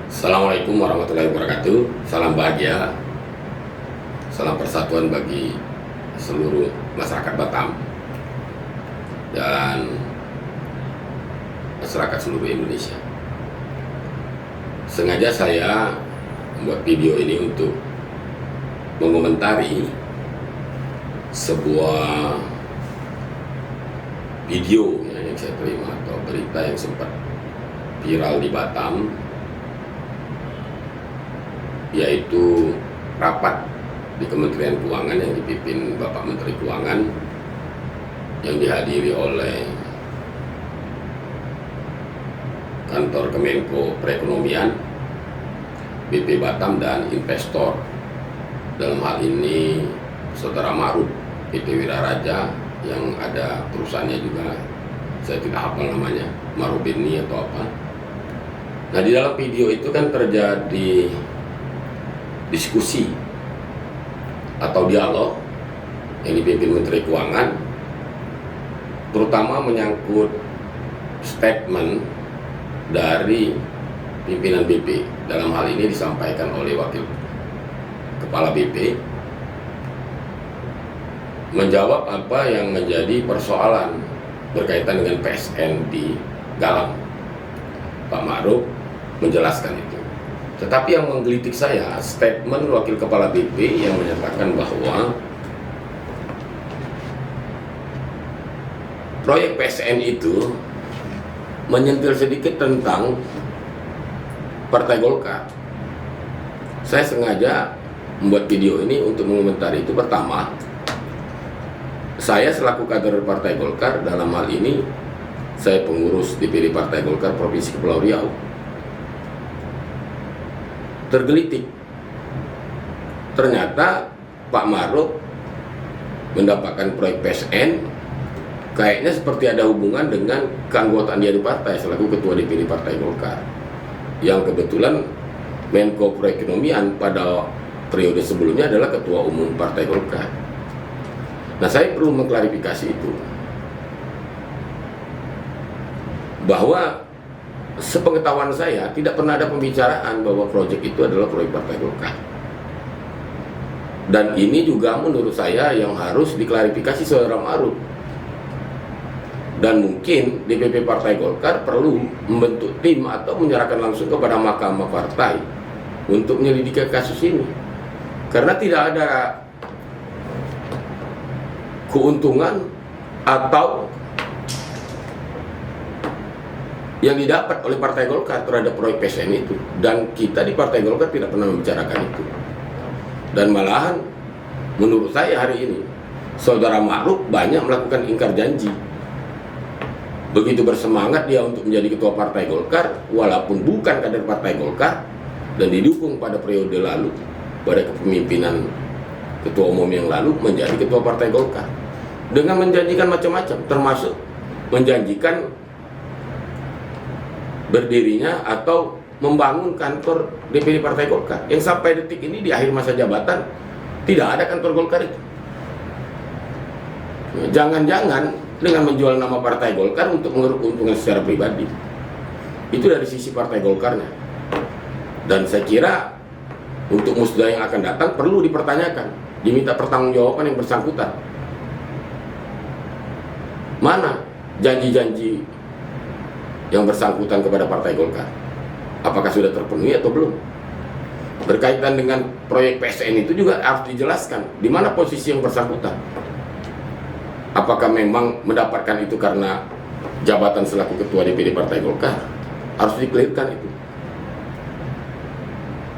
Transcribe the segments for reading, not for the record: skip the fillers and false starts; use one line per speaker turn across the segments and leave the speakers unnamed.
Assalamualaikum warahmatullahi wabarakatuh. Salam bahagia, salam persatuan bagi seluruh masyarakat Batam dan masyarakat seluruh Indonesia. Sengaja saya membuat video ini untuk mengomentari sebuah video yang saya terima atau berita yang sempat viral di Batam, yaitu rapat di Kementerian Keuangan yang dipimpin Bapak Menteri Keuangan yang dihadiri oleh kantor Kemenko Perekonomian, BP Batam, dan investor. Dalam hal ini Saudara Maruf PT Wiraraja, yang ada perusahaannya juga, saya tidak hafal namanya, Marubeni atau apa. Nah, di dalam video itu kan terjadi diskusi atau dialog yang dipimpin Menteri Keuangan, terutama menyangkut statement dari pimpinan BP. Dalam hal ini disampaikan oleh Wakil Kepala BP menjawab apa yang menjadi persoalan berkaitan dengan PSN di Galang. Pak Maruf menjelaskan itu. Tetapi yang menggelitik saya, statement Wakil Kepala BP yang menyatakan bahwa proyek PSN itu menyentil sedikit tentang Partai Golkar. Saya sengaja membuat video ini untuk mengomentari itu. Pertama, saya selaku kader Partai Golkar, dalam hal ini saya pengurus DPD Partai Golkar Provinsi Kepulauan Riau, tergelitik. Ternyata Pak Maruf mendapatkan proyek PSN kayaknya seperti ada hubungan dengan keanggotaan dia di partai selaku ketua DPD Partai Golkar, yang kebetulan Menko Perekonomian pada periode sebelumnya adalah ketua umum Partai Golkar. Nah, saya perlu mengklarifikasi itu, bahwa sepengetahuan saya tidak pernah ada pembicaraan bahwa proyek itu adalah proyek Partai Golkar. Dan ini juga menurut saya yang harus diklarifikasi Saudara Maruf. Dan mungkin DPP Partai Golkar perlu membentuk tim atau menyerahkan langsung kepada Mahkamah Partai untuk menyelidiki kasus ini. Karena tidak ada keuntungan atau yang didapat oleh Partai Golkar terhadap proyek PSN itu, dan kita di Partai Golkar tidak pernah membicarakan itu. Dan malahan menurut saya hari ini Saudara Maruf banyak melakukan ingkar janji. Begitu bersemangat dia untuk menjadi ketua Partai Golkar walaupun bukan kader Partai Golkar dan didukung pada periode lalu, pada kepemimpinan ketua umum yang lalu, menjadi ketua Partai Golkar dengan menjanjikan macam-macam, termasuk menjanjikan berdirinya atau membangun kantor DPD Partai Golkar, yang sampai detik ini di akhir masa jabatan tidak ada kantor Golkar itu. Jangan-jangan dengan menjual nama Partai Golkar untuk mengeruk keuntungan secara pribadi. Itu dari sisi Partai Golkarnya. Dan saya kira untuk musda yang akan datang perlu dipertanyakan, diminta pertanggungjawaban yang bersangkutan. Mana janji-janji yang bersangkutan kepada Partai Golkar? Apakah sudah terpenuhi atau belum? Berkaitan dengan proyek PSN itu juga harus dijelaskan di mana posisi yang bersangkutan. Apakah memang mendapatkan itu karena jabatan selaku ketua DPD Partai Golkar? Harus dikelirkan itu.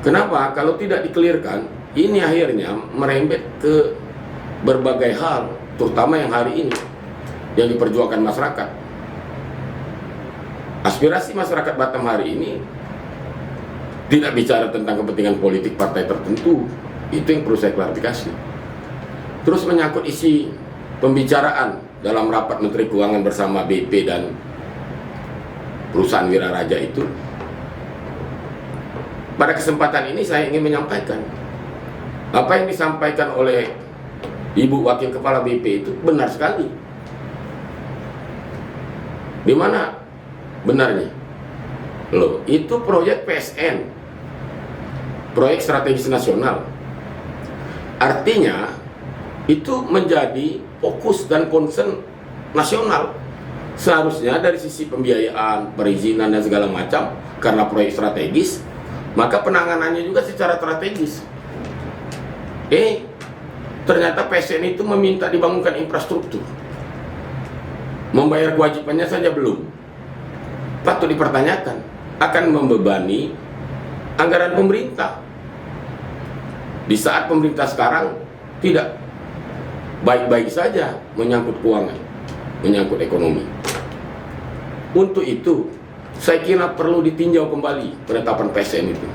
Kenapa? Kalau tidak dikelirkan, ini akhirnya merembet ke berbagai hal, terutama yang hari ini yang diperjuangkan masyarakat. Aspirasi masyarakat Batam hari ini tidak bicara tentang kepentingan politik partai tertentu. Itu yang perlu saya klarifikasi. Terus menyangkut isi pembicaraan dalam rapat Menteri Keuangan bersama BP dan perusahaan Wiraraja itu, pada kesempatan ini saya ingin menyampaikan apa yang disampaikan oleh Ibu Wakil Kepala BP itu benar sekali. Di mana benarnya? Loh, itu proyek PSN, proyek strategis nasional. Artinya itu menjadi fokus dan concern nasional. Seharusnya dari sisi pembiayaan, perizinan dan segala macam, karena proyek strategis, maka penanganannya juga secara strategis. Ternyata PSN itu meminta dibangunkan infrastruktur, membayar kewajibannya saja belum. Patut dipertanyakan, akan membebani anggaran pemerintah. Di saat pemerintah sekarang tidak baik-baik saja menyangkut keuangan, menyangkut ekonomi. Untuk itu, saya kira perlu ditinjau kembali penetapan PSN itu.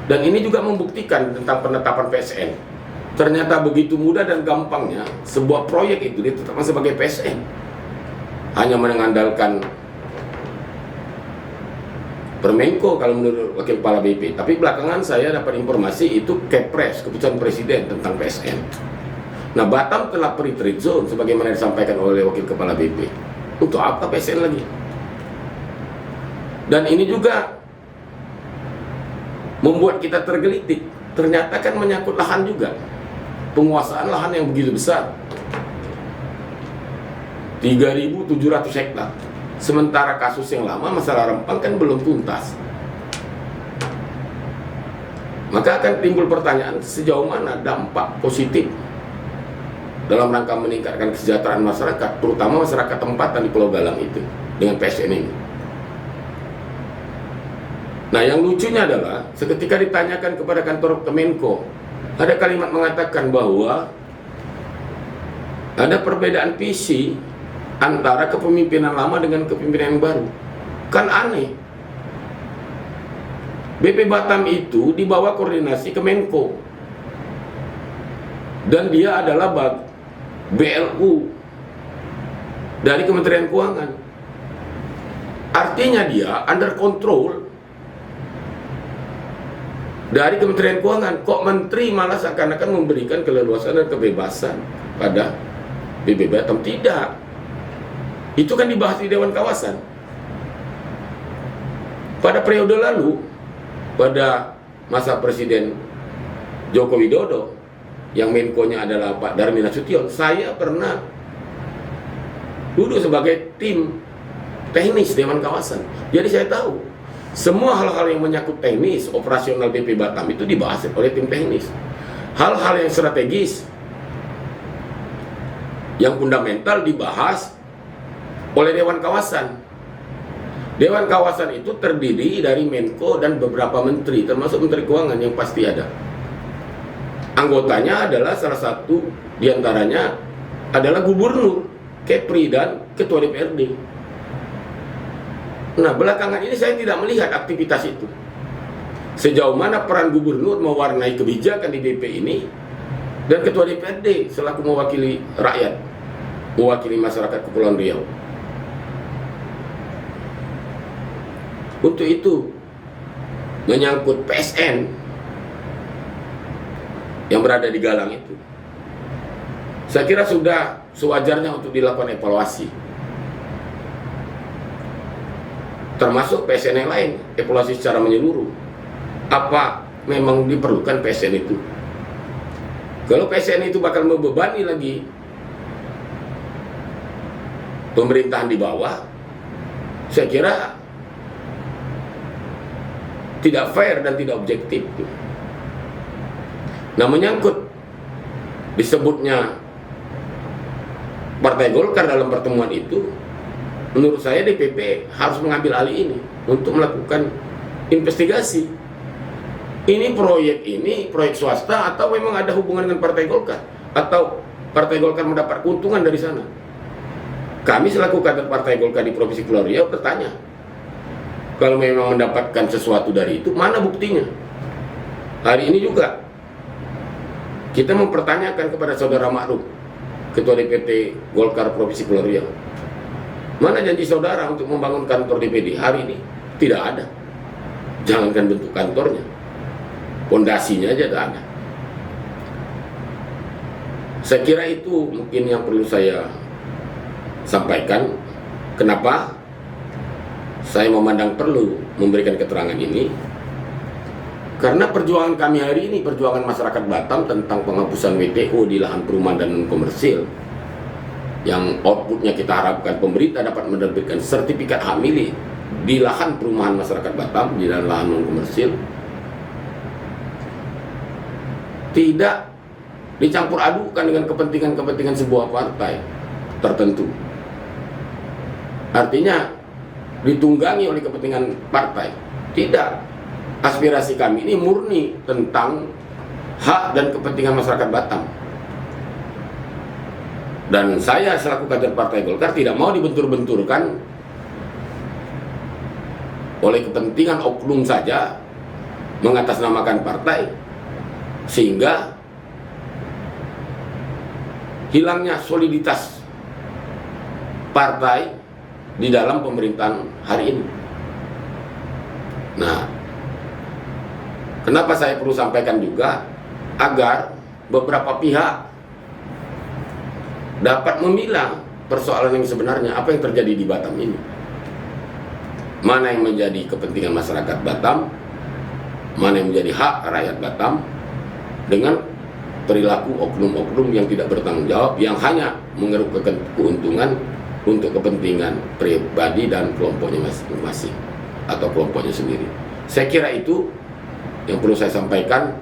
Dan ini juga membuktikan tentang penetapan PSN. Ternyata begitu mudah dan gampangnya sebuah proyek itu ditetapkan sebagai PSN. Hanya mengandalkan Permenko kalau menurut Wakil Kepala BP. Tapi belakangan saya dapat informasi itu Kepres, keputusan Presiden tentang PSN. Nah, Batam telah pre-trade zone sebagaimana disampaikan oleh Wakil Kepala BP. Untuk apa PSN lagi? Dan ini juga membuat kita tergelitik. Ternyata kan menyangkut lahan juga. Penguasaan lahan yang begitu besar, 3.700 hektar. Sementara kasus yang lama, masalah Rempang kan belum tuntas. Maka akan timbul pertanyaan, sejauh mana dampak positif dalam rangka meningkatkan kesejahteraan masyarakat, terutama masyarakat tempatan di Pulau Galang itu, dengan PSN ini. Nah, yang lucunya adalah seketika ditanyakan kepada kantor Kemenko, ada kalimat mengatakan bahwa ada perbedaan visi antara kepemimpinan lama dengan kepemimpinan yang baru. Kan aneh. BP Batam itu di bawah koordinasi Kemenko, dan dia adalah BLU dari Kementerian Keuangan. Artinya dia under control dari Kementerian Keuangan. Kok menteri malah seakan-akan memberikan keleluasan dan kebebasan pada BP Batam? Tidak. Itu kan dibahas di Dewan Kawasan. Pada periode lalu, pada masa Presiden Joko Widodo, yang Menko-nya adalah Pak Darmin Nasution, saya pernah duduk sebagai tim teknis Dewan Kawasan. Jadi saya tahu semua hal-hal yang menyangkut teknis operasional BP Batam itu dibahas oleh tim teknis. Hal-hal yang strategis, yang fundamental dibahas oleh Dewan Kawasan. Dewan Kawasan itu terdiri dari Menko dan beberapa menteri, termasuk Menteri Keuangan yang pasti ada. Anggotanya adalah salah satu diantaranya adalah Gubernur, Kepri, dan Ketua DPRD. Nah, belakangan ini saya tidak melihat aktivitas itu. Sejauh mana peran Gubernur mewarnai kebijakan di BP ini, dan Ketua DPRD selaku mewakili rakyat, mewakili masyarakat Kepulauan Riau. Untuk itu, menyangkut PSN yang berada di Galang itu, saya kira sudah sewajarnya untuk dilakukan evaluasi. Termasuk PSN yang lain, evaluasi secara menyeluruh. Apa memang diperlukan PSN itu? Kalau PSN itu bakal membebani lagi pemerintahan di bawah, saya kira tidak fair dan tidak objektif. Nah, menyangkut disebutnya Partai Golkar dalam pertemuan itu, menurut saya DPP harus mengambil alih ini untuk melakukan investigasi. Ini proyek swasta atau memang ada hubungan dengan Partai Golkar, atau Partai Golkar mendapat keuntungan dari sana? Kami selaku kader Partai Golkar di Provinsi Kepulauan Riau bertanya, kalau memang mendapatkan sesuatu dari itu, mana buktinya? Hari ini juga kita mempertanyakan kepada Saudara Ma'ruf, Ketua DPT Golkar Provinsi Kepulauan Riau, mana janji saudara untuk membangun kantor DPD? Hari ini tidak ada. Jangankan bentuk kantornya, pondasinya aja tidak ada. Saya kira itu mungkin yang perlu saya sampaikan. Kenapa? saya memandang perlu memberikan keterangan ini karena perjuangan kami hari ini, perjuangan masyarakat Batam tentang penghapusan WTO di lahan perumahan dan komersil, yang outputnya kita harapkan pemerintah dapat menerbitkan sertifikat hak milik di lahan perumahan masyarakat Batam, di dalam lahan non komersil, tidak dicampur adukan dengan kepentingan-kepentingan sebuah partai tertentu. Artinya ditunggangi oleh kepentingan partai. Tidak. Aspirasi kami ini murni tentang hak dan kepentingan masyarakat Batam. Dan saya selaku kader Partai Golkar tidak mau dibentur-benturkan oleh kepentingan oknum saja mengatasnamakan partai, sehingga hilangnya soliditas partai di dalam pemerintahan hari ini. Nah, kenapa saya perlu sampaikan juga agar beberapa pihak dapat memilah persoalan yang sebenarnya, apa yang terjadi di Batam ini. Mana yang menjadi kepentingan masyarakat Batam, mana yang menjadi hak rakyat Batam, dengan perilaku oknum-oknum yang tidak bertanggung jawab, yang hanya mengeruk keuntungan untuk kepentingan pribadi dan kelompoknya masing-masing atau kelompoknya sendiri. Saya kira itu yang perlu saya sampaikan.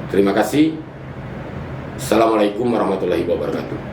Terima kasih. Assalamualaikum warahmatullahi wabarakatuh.